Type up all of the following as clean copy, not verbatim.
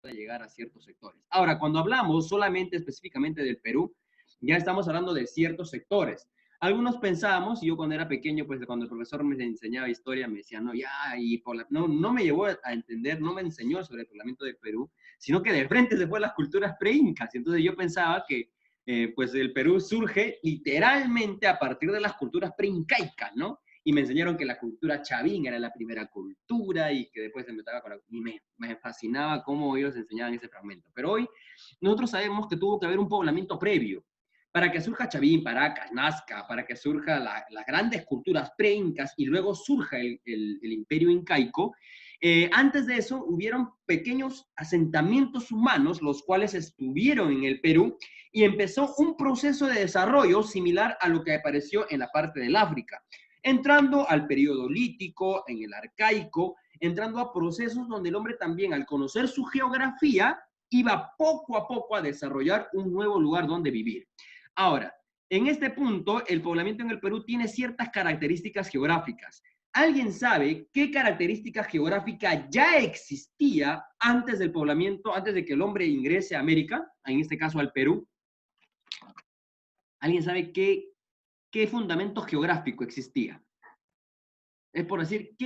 de llegar a ciertos sectores. Ahora, cuando hablamos solamente específicamente del Perú, ya estamos hablando de ciertos sectores. Algunos pensábamos, y yo cuando era pequeño, pues cuando el profesor me enseñaba historia, me decía, no, ya, y no me llevó a entender, no me enseñó sobre el poblamiento del Perú, sino que de frente se fue a las culturas pre-incas. Entonces yo pensaba que pues el Perú surge literalmente a partir de las culturas pre-incaicas, ¿no? Y me enseñaron que la cultura chavín era la primera cultura y que después se metaba con la... Y me fascinaba cómo ellos enseñaban ese fragmento. Pero hoy nosotros sabemos que tuvo que haber un poblamiento previo para que surja Chavín, Paracas, Nazca, para que surja las grandes culturas pre-incas y luego surja el imperio incaico. Antes de eso hubieron pequeños asentamientos humanos, los cuales estuvieron en el Perú, y empezó un proceso de desarrollo similar a lo que apareció en la parte del África, entrando al periodo lítico, en el arcaico, entrando a procesos donde el hombre también, al conocer su geografía, iba poco a poco a desarrollar un nuevo lugar donde vivir. Ahora, en este punto, el poblamiento en el Perú tiene ciertas características geográficas. ¿Alguien sabe qué característica geográfica ya existía antes del poblamiento, antes de que el hombre ingrese a América, en este caso al Perú? ¿Alguien sabe qué fundamento geográfico existía? Es por decir,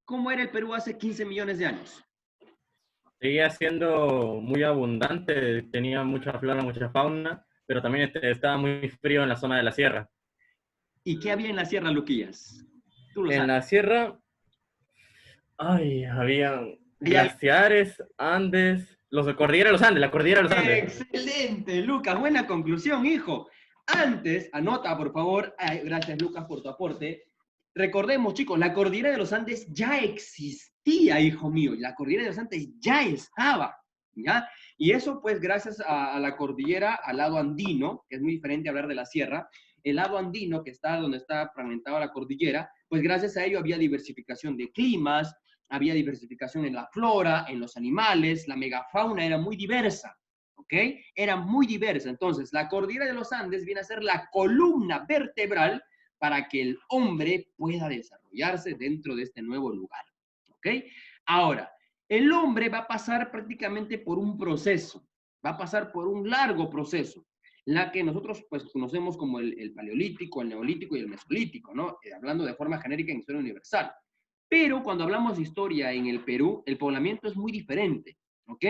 ¿cómo era el Perú hace 15 millones de años? Seguía siendo muy abundante, tenía mucha flora, mucha fauna, pero también estaba muy frío en la zona de la sierra. ¿Y qué había en la Sierra, Luquillas? Tú lo En sabes. la sierra, ay, había Hay algo. glaciares, Andes, los cordillera de los Andes, la cordillera de los Andes. Excelente, Lucas, buena conclusión, hijo. Antes, anota por favor, gracias Lucas por tu aporte. Recordemos, chicos, la cordillera de los Andes ya existía, hijo mío, la cordillera de los Andes ya estaba, ¿ya? Y eso, pues, gracias a la cordillera, al lado andino, que es muy diferente a hablar de la sierra, el lado andino, que está donde está fragmentada la cordillera, pues gracias a ello había diversificación de climas, había diversificación en la flora, en los animales, la megafauna era muy diversa, ¿ok? Era muy diversa. Entonces, la cordillera de los Andes viene a ser la columna vertebral para que el hombre pueda desarrollarse dentro de este nuevo lugar, ¿ok? Ahora, el hombre va a pasar prácticamente por un proceso, va a pasar por un largo proceso, la que nosotros pues conocemos como el paleolítico, el neolítico y el mesolítico, ¿no? Hablando de forma genérica en historia universal. Pero cuando hablamos de historia en el Perú, el poblamiento es muy diferente, ¿ok?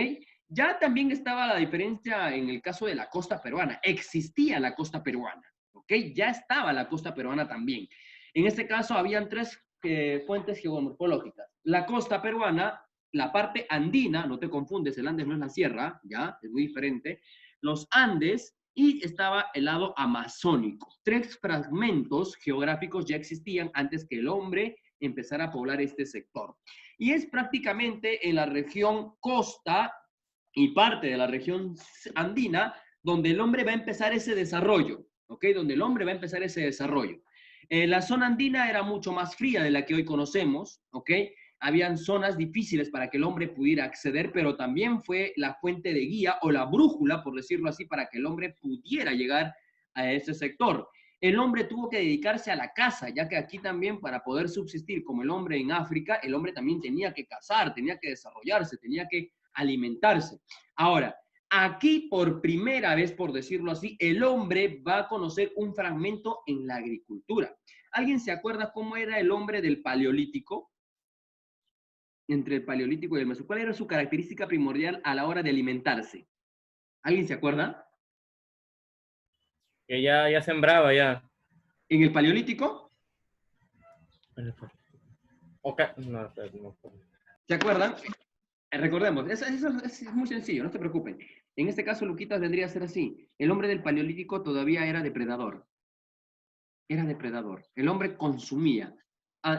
Ya también estaba la diferencia en el caso de la costa peruana. Existía la costa peruana, ¿ok? Ya estaba la costa peruana también. En este caso, habían tres fuentes geomorfológicas. La costa peruana, la parte andina, no te confundes, el Andes no es la sierra, ¿ya? Es muy diferente. Los Andes y estaba el lado amazónico. Tres fragmentos geográficos ya existían antes que el hombre empezara a poblar este sector. Y es prácticamente en la región costa y parte de la región andina donde el hombre va a empezar ese desarrollo, ¿ok? Donde el hombre va a empezar ese desarrollo. La zona andina era mucho más fría de la que hoy conocemos, ¿ok? Habían zonas difíciles para que el hombre pudiera acceder, pero también fue la fuente de guía o la brújula, por decirlo así, para que el hombre pudiera llegar a ese sector. El hombre tuvo que dedicarse a la caza, ya que aquí también para poder subsistir como el hombre en África, el hombre también tenía que cazar, tenía que desarrollarse, tenía que alimentarse. Ahora, aquí por primera vez, por decirlo así, el hombre va a conocer un fragmento en la agricultura. ¿Alguien se acuerda cómo era el hombre del paleolítico? Entre el paleolítico y el meso. ¿Cuál era su característica primordial a la hora de alimentarse? ¿Alguien se acuerda? Que ya sembraba ya. En el paleolítico, No, no. ¿se acuerdan? Recordemos, eso es muy sencillo, no se preocupen. En este caso, Luquitas vendría a ser así. El hombre del paleolítico todavía era depredador. Era depredador. El hombre consumía.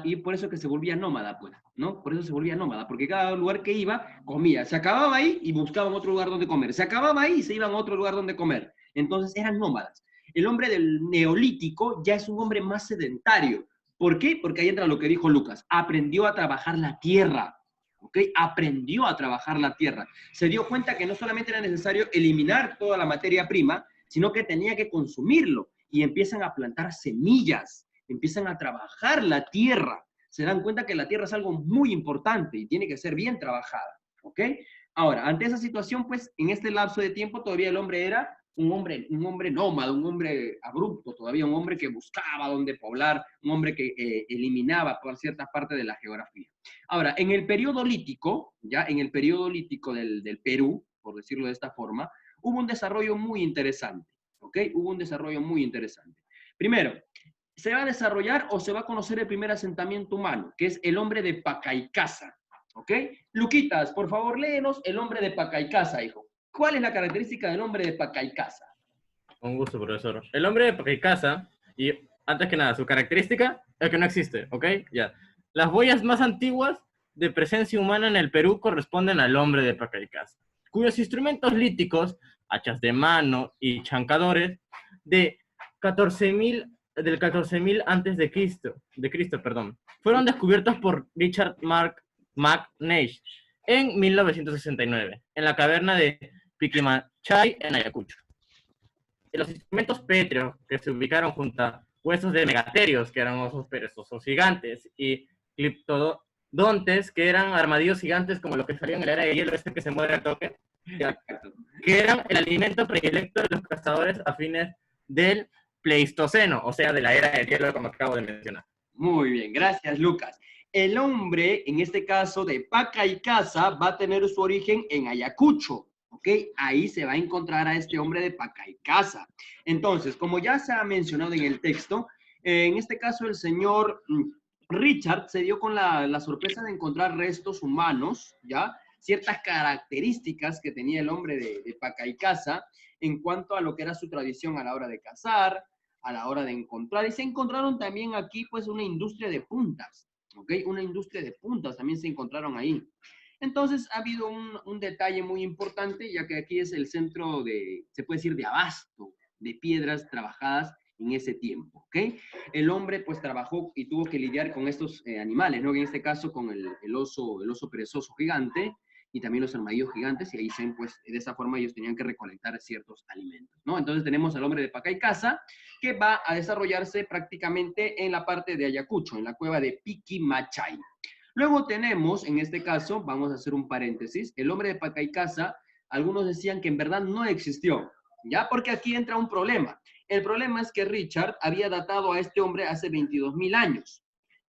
Y por eso que se volvía nómada, pues, ¿no? Por eso se volvía nómada, porque cada lugar que iba, comía. Se acababa ahí y buscaban otro lugar donde comer. Se acababa ahí y se iban a otro lugar donde comer. Entonces eran nómadas. El hombre del neolítico ya es un hombre más sedentario. ¿Por qué? Porque ahí entra lo que dijo Lucas. Aprendió a trabajar la tierra. ¿Ok? Aprendió a trabajar la tierra. Se dio cuenta que no solamente era necesario eliminar toda la materia prima, sino que tenía que consumirlo. Y empiezan a plantar semillas, empiezan a trabajar la tierra. Se dan cuenta que la tierra es algo muy importante y tiene que ser bien trabajada. ¿Ok? Ahora, ante esa situación, pues, en este lapso de tiempo todavía el hombre era un hombre nómada, un hombre abrupto, todavía un hombre que buscaba dónde poblar, un hombre que eliminaba por ciertas partes de la geografía. Ahora, en el periodo lítico, ya en el periodo lítico del Perú, por decirlo de esta forma, hubo un desarrollo muy interesante, ¿ok? Hubo un desarrollo muy interesante. Primero, se va a desarrollar o se va a conocer el primer asentamiento humano, que es el hombre de Pacaicasa, ¿ok? Luquitas, por favor, léenos el hombre de Pacaicasa, hijo. ¿Cuál es la característica del hombre de Pacaicasa? Un gusto, profesor. El hombre de Pacaicasa, y antes que nada, su característica es que no existe, ¿ok? Ya. Las huellas más antiguas de presencia humana en el Perú corresponden al hombre de Pacaicasa, cuyos instrumentos líticos, hachas de mano y chancadores, de 14.000 del 14.000 antes de Cristo, perdón, fueron descubiertos por Richard McNeish en 1969, en la caverna de Piquimachay, en Ayacucho. Los instrumentos pétreos que se ubicaron junto a huesos de megaterios, que eran osos perezosos gigantes, y cliptodontes, que eran armadillos gigantes como los que salían en la era de hielo, que se muere al toque, que eran el alimento predilecto de los cazadores a fines del Pleistoceno, o sea, de la era del hielo, como acabo de mencionar. Muy bien, gracias, Lucas. El hombre, en este caso de Pacaicasa, va a tener su origen en Ayacucho, ¿ok? Ahí se va a encontrar a este hombre de Pacaicasa. Entonces, como ya se ha mencionado en el texto, en este caso el señor Richard se dio con la sorpresa de encontrar restos humanos, ¿ya? Ciertas características que tenía el hombre de Pacaicasa en cuanto a lo que era su tradición a la hora de cazar, a la hora de encontrar. Y se encontraron también aquí, pues, una industria de puntas, ¿ok? Una industria de puntas también se encontraron ahí. Entonces, ha habido un detalle muy importante, ya que aquí es el centro de, se puede decir, de abasto de piedras trabajadas en ese tiempo, ¿ok? El hombre, pues, trabajó y tuvo que lidiar con estos animales, ¿no? En este caso, con el oso perezoso gigante, y también los armadillos gigantes, y ahí se, pues, de esa forma ellos tenían que recolectar ciertos alimentos, ¿no? Entonces tenemos al hombre de Pacaicasa, que va a desarrollarse prácticamente en la parte de Ayacucho, en la cueva de Piquimachay. Luego tenemos, en este caso, vamos a hacer un paréntesis, el hombre de Pacaicasa, algunos decían que en verdad no existió, ¿ya? Porque aquí entra un problema. El problema es que Richard había datado a este hombre hace 22.000 años.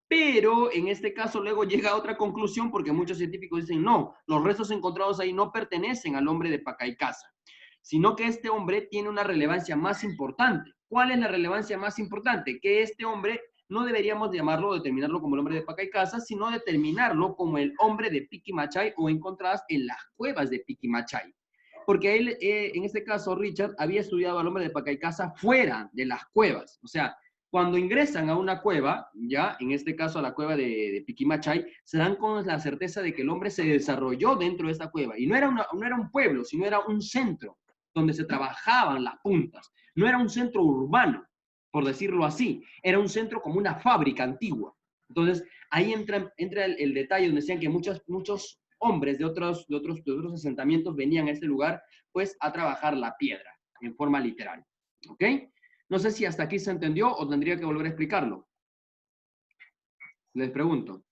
Pero en este caso luego llega a otra conclusión porque muchos científicos dicen, no, los restos encontrados ahí no pertenecen al hombre de Pacaicasa, sino que este hombre tiene una relevancia más importante. ¿Cuál es la relevancia más importante? Que este hombre no deberíamos llamarlo o determinarlo como el hombre de Pacaicasa, sino determinarlo como el hombre de Piquimachay o encontradas en las cuevas de Piquimachay. Porque él, en este caso, Richard, había estudiado al hombre de Pacaicasa fuera de las cuevas. O sea, cuando ingresan a una cueva, ya, en este caso a la cueva de Piquimachay, se dan con la certeza de que el hombre se desarrolló dentro de esta cueva. Y no era un pueblo, sino era un centro donde se trabajaban las puntas. No era un centro urbano, por decirlo así. Era un centro como una fábrica antigua. Entonces, ahí entra el detalle donde decían que muchos hombres de otros asentamientos venían a este lugar, pues, a trabajar la piedra, en forma literal. ¿Ok? No sé si hasta aquí se entendió o tendría que volver a explicarlo. Les pregunto.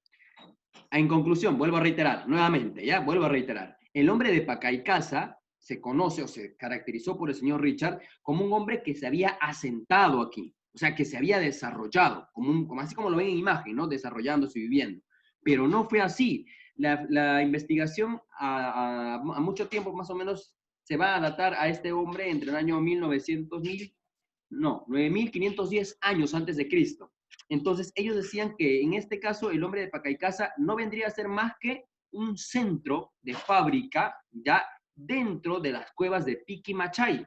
En conclusión, vuelvo a reiterar, nuevamente, ya, vuelvo a reiterar. El hombre de Pacaicasa se conoce o se caracterizó por el señor Richard como un hombre que se había asentado aquí, o sea, que se había desarrollado, como así como lo ven en imagen, ¿no? Desarrollándose y viviendo. Pero no fue así. La investigación a mucho tiempo, más o menos, se va a datar a este hombre entre el año 9.510 años antes de Cristo. Entonces, ellos decían que en este caso el hombre de Pacaicasa no vendría a ser más que un centro de fábrica ya dentro de las cuevas de Piquimachay,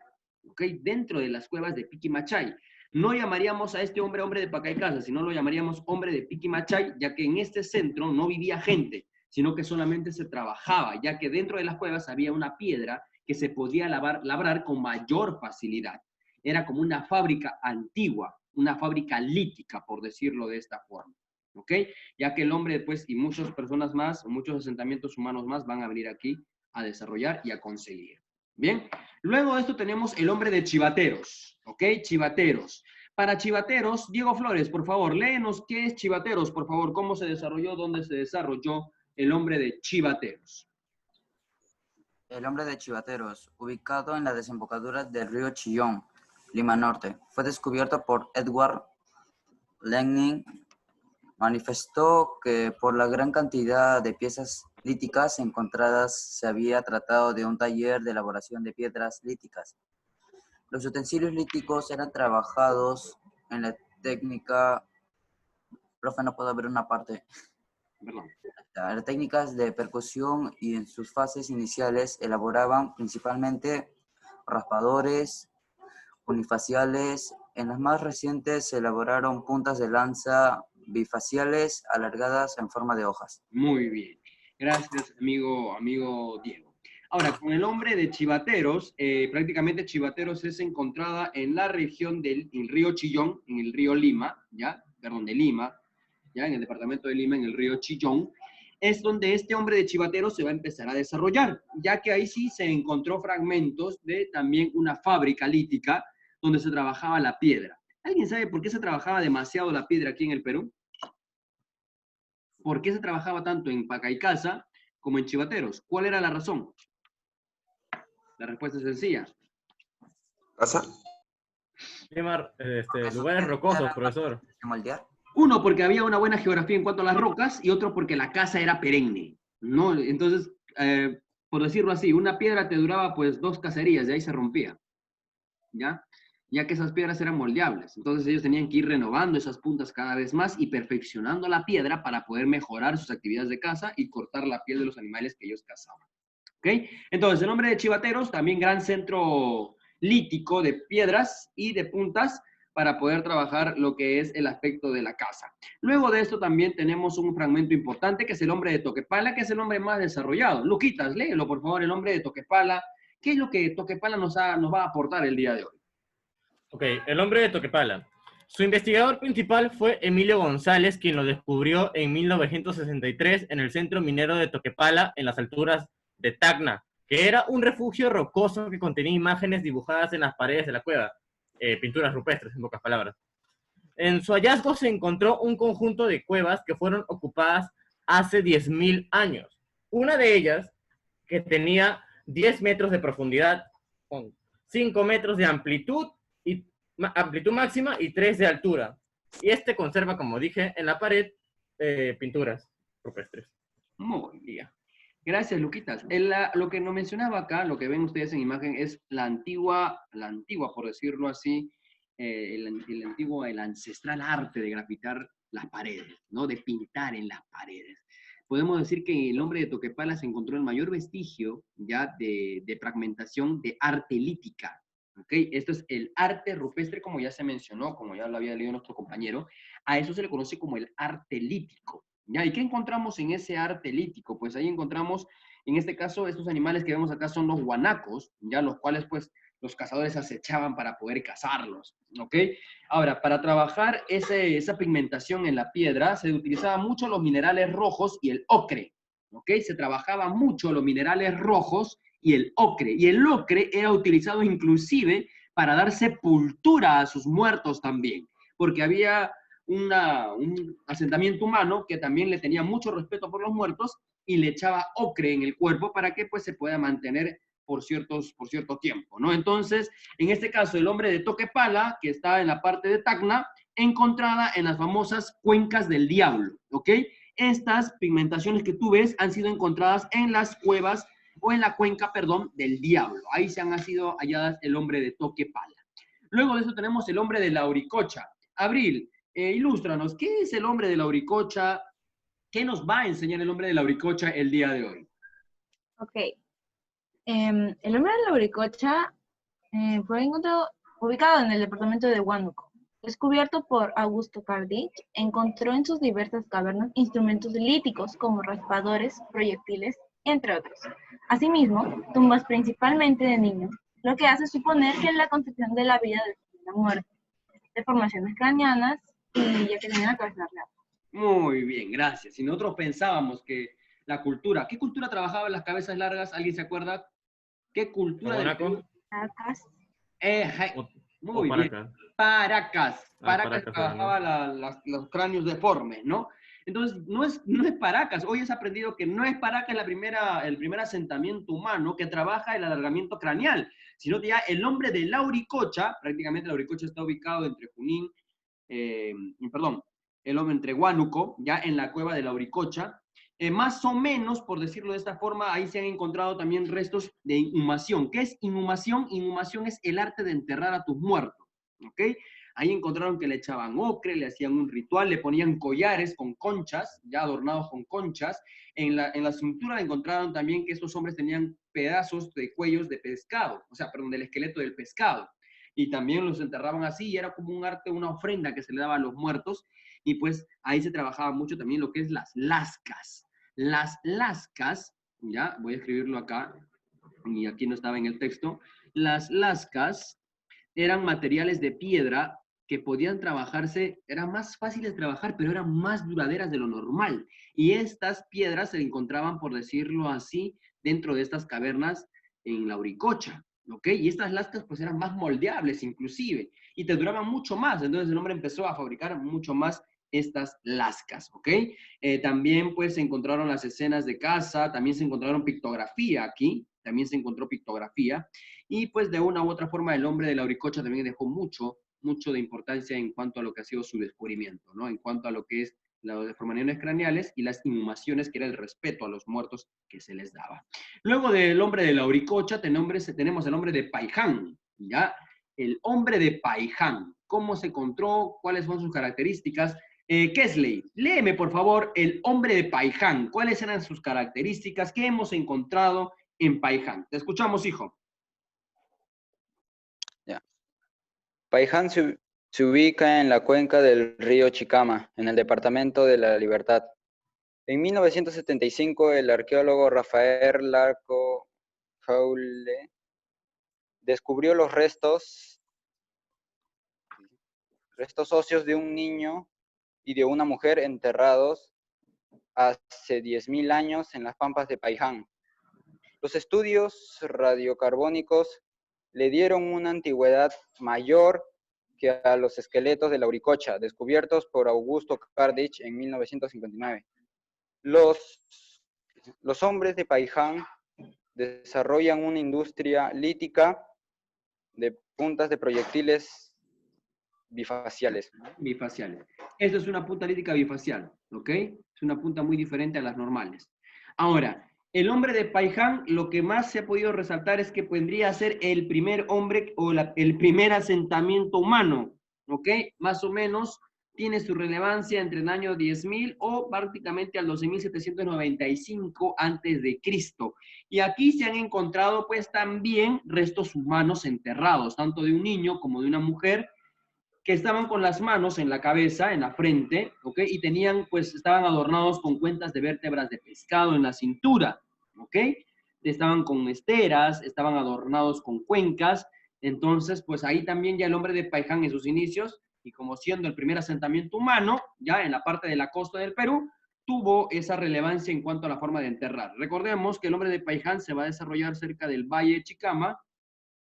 ¿ok? Dentro de las cuevas de Piquimachay. No llamaríamos a este hombre hombre de Pacaicasa, sino lo llamaríamos hombre de Piquimachay, ya que en este centro no vivía gente, sino que solamente se trabajaba, ya que dentro de las cuevas había una piedra que se podía labrar con mayor facilidad. Era como una fábrica antigua, una fábrica lítica, por decirlo de esta forma, ¿ok? Ya que el hombre, pues, y muchas personas más, muchos asentamientos humanos más van a venir aquí a desarrollar y a conseguir. Bien, luego de esto tenemos el hombre de Chivateros, ¿ok? Chivateros. Para Chivateros, Diego Flores, por favor, léenos qué es Chivateros, por favor, cómo se desarrolló, dónde se desarrolló el hombre de Chivateros. El hombre de Chivateros, ubicado en la desembocadura del río Chillón, Lima Norte, fue descubierto por Edward Lenin. Manifestó que por la gran cantidad de piezas líticas encontradas se había tratado de un taller de elaboración de piedras líticas. Los utensilios líticos eran trabajados en la técnica, profe, no puedo ver una parte, Perdón. las técnicas de percusión y en sus fases iniciales elaboraban principalmente raspadores, unifaciales. En las más recientes se elaboraron puntas de lanza bifaciales alargadas en forma de hojas. Muy bien. Gracias, amigo Diego. Ahora, con el hombre de Chivateros, prácticamente Chivateros es encontrada en la región del río Chillón, en el río Lima, ¿ya? Perdón, de Lima, ¿ya? En el departamento de Lima, en el río Chillón, es donde este hombre de Chivateros se va a empezar a desarrollar, ya que ahí sí se encontró fragmentos de también una fábrica lítica donde se trabajaba la piedra. ¿Alguien sabe por qué se trabajaba demasiado la piedra aquí en el Perú? ¿Por qué se trabajaba tanto en Pacaicasa como en Chivateros? ¿Cuál era la razón? La respuesta es sencilla. ¿Casa? Lugares rocosos, profesor. ¿Moldear? Uno, porque había una buena geografía en cuanto a las rocas, y otro, porque la casa era perenne, ¿no? Entonces, por decirlo así, una piedra te duraba pues 2 cacerías, de ahí se rompía, ¿ya? Ya que esas piedras eran moldeables. Entonces ellos tenían que ir renovando esas puntas cada vez más y perfeccionando la piedra para poder mejorar sus actividades de caza y cortar la piel de los animales que ellos cazaban. ¿Ok? Entonces, el nombre de Chivateros, también gran centro lítico de piedras y de puntas para poder trabajar lo que es el aspecto de la caza. Luego de esto también tenemos un fragmento importante que es el hombre de Toquepala, que es el hombre más desarrollado. Luquitas, léelo por favor, el hombre de Toquepala. ¿Qué es lo que Toquepala nos va a aportar el día de hoy? Ok, el hombre de Toquepala. Su investigador principal fue Emilio González, quien lo descubrió en 1963 en el centro minero de Toquepala, en las alturas de Tacna, que era un refugio rocoso que contenía imágenes dibujadas en las paredes de la cueva, pinturas rupestres, en pocas palabras. En su hallazgo se encontró un conjunto de cuevas que fueron ocupadas hace 10.000 años. Una de ellas, que tenía 10 metros de profundidad, con 5 metros de amplitud máxima y 3 de altura. Y este conserva, como dije, en la pared pinturas rupestres. Muy bien. Gracias, Luquitas. Lo que nos mencionaba acá, lo que ven ustedes en imagen, es la antigua, por decirlo así, el ancestral arte de grafitar las paredes, ¿no? De pintar en las paredes. Podemos decir que en el hombre de Toquepala se encontró el mayor vestigio ya de fragmentación de arte lítica. ¿Ok? Esto es el arte rupestre, como ya se mencionó, como ya lo había leído nuestro compañero. A eso se le conoce como el arte lítico. ¿Ya? ¿Y qué encontramos en ese arte lítico? Pues ahí encontramos, en este caso, estos animales que vemos acá son los guanacos, ya los cuales pues los cazadores acechaban para poder cazarlos, ¿ok? Ahora, para trabajar esa pigmentación en la piedra se utilizaban mucho los minerales rojos y el ocre, ¿ok? Se trabajaba mucho los minerales rojos y el ocre era utilizado inclusive para dar sepultura a sus muertos también, porque había un asentamiento humano que también le tenía mucho respeto por los muertos y le echaba ocre en el cuerpo para que pues se pueda mantener por cierto tiempo, ¿no? Entonces, en este caso, el hombre de Toquepala, que está en la parte de Tacna, encontrada en las famosas cuencas del diablo, ¿ok? Estas pigmentaciones que tú ves han sido encontradas en las cuevas o en la cuenca, perdón, del diablo. Ahí se han sido halladas el hombre de Toquepala. Luego de eso tenemos el hombre de la Auricocha. Abril, ilústranos, ¿qué es el hombre de la Auricocha? ¿Qué nos va a enseñar el hombre de la Auricocha el día de hoy? Ok. El hombre de la Auricocha fue encontrado, ubicado en el departamento de Huánuco. Descubierto por Augusto Cardich, encontró en sus diversas cavernas instrumentos líticos como raspadores, proyectiles, entre otros. Asimismo, tumbas principalmente de niños, lo que hace suponer que la concepción de la vida después de la muerte, deformaciones craneanas y ya que tenía la cabeza larga. Muy bien, gracias. Si nosotros pensábamos que la cultura, ¿qué cultura trabajaba en las cabezas largas? ¿Alguien se acuerda? ¿Qué cultura del Perú? Paracas. Muy bien. Paracas. Paracas trabajaba los cráneos deformes, ¿no? Entonces, no es Paracas. Hoy has aprendido que no es Paracas el primer asentamiento humano que trabaja el alargamiento craneal, sino que ya el hombre de Lauricocha, prácticamente Lauricocha está ubicado entre Junín, perdón, el hombre entre Huánuco, ya en la cueva de Lauricocha. Más o menos, por decirlo de esta forma, ahí se han encontrado también restos de inhumación. ¿Qué es inhumación? Inhumación es el arte de enterrar a tus muertos, ¿ok? Ahí encontraron que le echaban ocre, le hacían un ritual, le ponían collares con conchas, ya adornados con conchas. En la cintura encontraron también que estos hombres tenían pedazos de cuellos de pescado, o sea, perdón, del esqueleto del pescado. Y también los enterraban así, y era como un arte, una ofrenda que se le daba a los muertos. Y pues ahí se trabajaba mucho también lo que es las lascas. Las lascas, ya, voy a escribirlo acá, y aquí no estaba en el texto. Las lascas eran materiales de piedra que podían trabajarse, eran más fáciles de trabajar, pero eran más duraderas de lo normal. Y estas piedras se encontraban, por decirlo así, dentro de estas cavernas en Lauricocha, ¿ok? Y estas lascas pues eran más moldeables inclusive, y te duraban mucho más. Entonces el hombre empezó a fabricar mucho más estas lascas, ¿ok? También pues se encontraron las escenas de caza, también se encontraron pictografía aquí, también se encontró pictografía, y pues de una u otra forma el hombre de Lauricocha también dejó mucho de importancia en cuanto a lo que ha sido su descubrimiento, ¿no? En cuanto a lo que es las deformaciones craneales y las inhumaciones, que era el respeto a los muertos que se les daba. Luego del hombre de Lauricocha tenemos el hombre de Paiján, ¿ya? El hombre de Paiján. ¿Cómo se encontró? ¿Cuáles son sus características? Kesley, léeme por favor el hombre de Paiján. ¿Cuáles eran sus características? ¿Qué hemos encontrado en Paiján? Te escuchamos, hijo. Ya. Paiján se ubica en la cuenca del río Chicama, en el departamento de La Libertad. En 1975, el arqueólogo Rafael Larco Faule descubrió los restos óseos de un niño y de una mujer enterrados hace 10.000 años en las pampas de Paiján. Los estudios radiocarbónicos le dieron una antigüedad mayor que a los esqueletos de Lauricocha, descubiertos por Augusto Cardich en 1959. Los hombres de Paiján desarrollan una industria lítica de puntas de proyectiles bifaciales. Bifaciales. Esto es una punta lítica bifacial, ¿ok? Es una punta muy diferente a las normales. Ahora, el hombre de Paiján, lo que más se ha podido resaltar es que podría ser el primer hombre o el primer asentamiento humano, ¿ok? Más o menos tiene su relevancia entre el año 10.000 o prácticamente al 12.795 antes de Cristo. Y aquí se han encontrado pues también restos humanos enterrados, tanto de un niño como de una mujer, que estaban con las manos en la cabeza, en la frente, ¿ok? Y tenían, pues, estaban adornados con cuentas de vértebras de pescado en la cintura, ¿ok? Estaban con esteras, estaban adornados con cuencas. Entonces, pues ahí también ya el hombre de Paiján en sus inicios, y como siendo el primer asentamiento humano, ya en la parte de la costa del Perú, tuvo esa relevancia en cuanto a la forma de enterrar. Recordemos que el hombre de Paiján se va a desarrollar cerca del Valle de Chicama,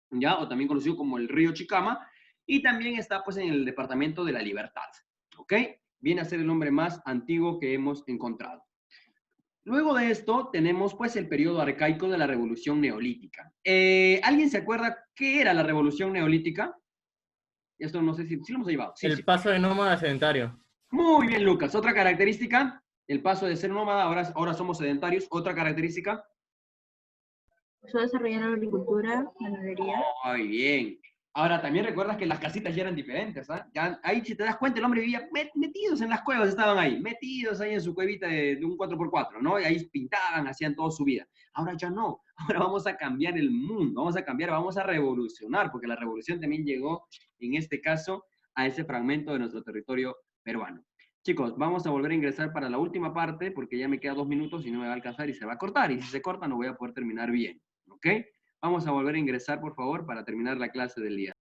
ya, o también conocido como el río Chicama, y también está pues en el departamento de La Libertad, ¿ok? Viene a ser el hombre más antiguo que hemos encontrado. Luego de esto tenemos pues el periodo arcaico de la Revolución Neolítica. ¿Alguien se acuerda qué era la Revolución Neolítica? Esto no sé si lo hemos llevado. Sí, El sí. paso de nómada a sedentario. Muy bien, Lucas. Otra característica, el paso de ser nómada, ahora somos sedentarios. Otra característica. Empezó a desarrollar la agricultura, ganadería. Muy bien. Ahora, también recuerdas que las casitas ya eran diferentes, ¿ah? Ya, ahí, si te das cuenta, el hombre vivía metidos en las cuevas, estaban ahí, metidos ahí en su cuevita de un 4x4, ¿no? Y ahí pintaban, hacían toda su vida. Ahora ya no. Ahora vamos a cambiar el mundo, vamos a revolucionar, porque la revolución también llegó, en este caso, a ese fragmento de nuestro territorio peruano. Chicos, vamos a volver a ingresar para la última parte, porque ya me queda 2 minutos y no me va a alcanzar y se va a cortar. Y si se corta, no voy a poder terminar bien, ¿ok? Vamos a volver a ingresar, por favor, para terminar la clase del día.